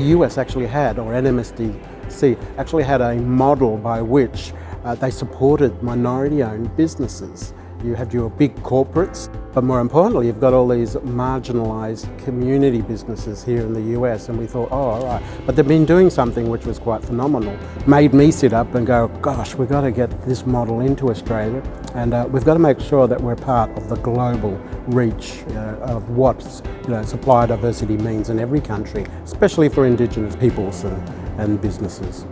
US actually had, or NMSDC actually had a model by which they supported minority-owned businesses. You had your big corporates, but more importantly, you've got all these marginalised community businesses here in the US, and we thought, oh, all right. But they've been doing something which was quite phenomenal. Made me sit up and go, gosh, we've got to get this model into Australia, and we've got to make sure that we're part of the global reach of what supplier diversity means in every country, especially for Indigenous peoples and businesses.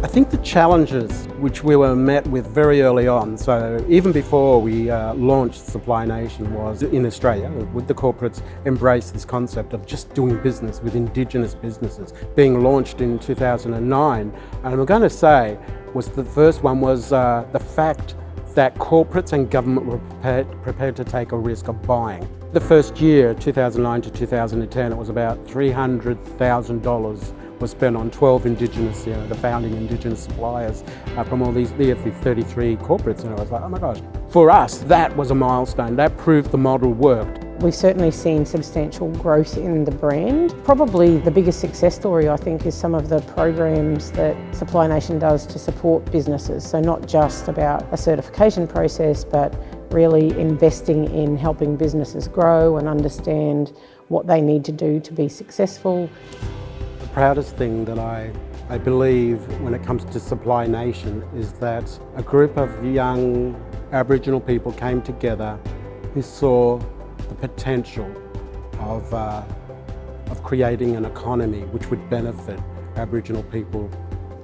I think the challenges which we were met with very early on, so even before we launched Supply Nation, was in Australia, would the corporates embrace this concept of just doing business with Indigenous businesses, being launched in 2009. And I'm going to say, the first one was the fact that corporates and government were prepared to take a risk of buying. The first year, 2009 to 2010, it was about $300,000 was spent on 12 Indigenous, the founding Indigenous suppliers from all these 33 corporates, and I was like, oh my gosh. For us, that was a milestone. That proved the model worked. We've certainly seen substantial growth in the brand. Probably the biggest success story, I think, is some of the programs that Supply Nation does to support businesses. So not just about a certification process, but really investing in helping businesses grow and understand what they need to do to be successful. The proudest thing that I believe when it comes to Supply Nation is that a group of young Aboriginal people came together who saw the potential of creating an economy which would benefit Aboriginal people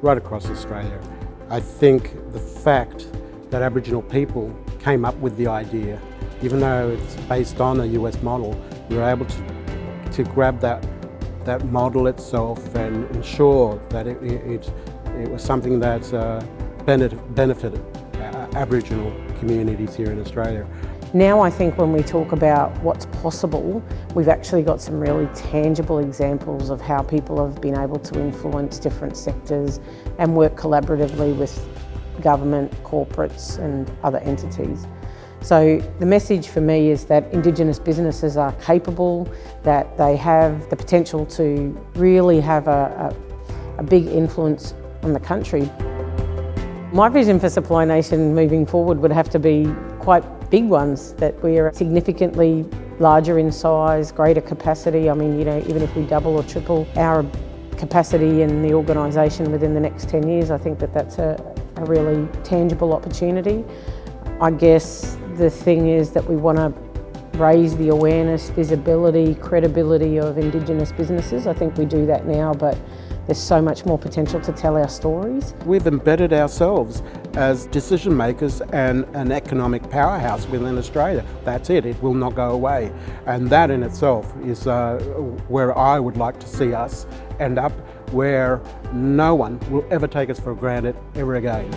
right across Australia. I think the fact that Aboriginal people came up with the idea, even though it's based on a US model, we were able to grab that model itself and ensure that it was something that benefited Aboriginal communities here in Australia. Now I think when we talk about what's possible, we've actually got some really tangible examples of how people have been able to influence different sectors and work collaboratively with government, corporates and other entities. So the message for me is that Indigenous businesses are capable, that they have the potential to really have a big influence on the country. My vision for Supply Nation moving forward would have to be quite big ones, that we are significantly larger in size, greater capacity. I mean, even if we double or triple our capacity in the organisation within the next 10 years, I think that that's a really tangible opportunity. I guess the thing is that we want to raise the awareness, visibility, credibility of Indigenous businesses. I think we do that now, but there's so much more potential to tell our stories. We've embedded ourselves as decision makers and an economic powerhouse within Australia. That's it, it will not go away. And that in itself is where I would like to see us end up, where no one will ever take us for granted ever again.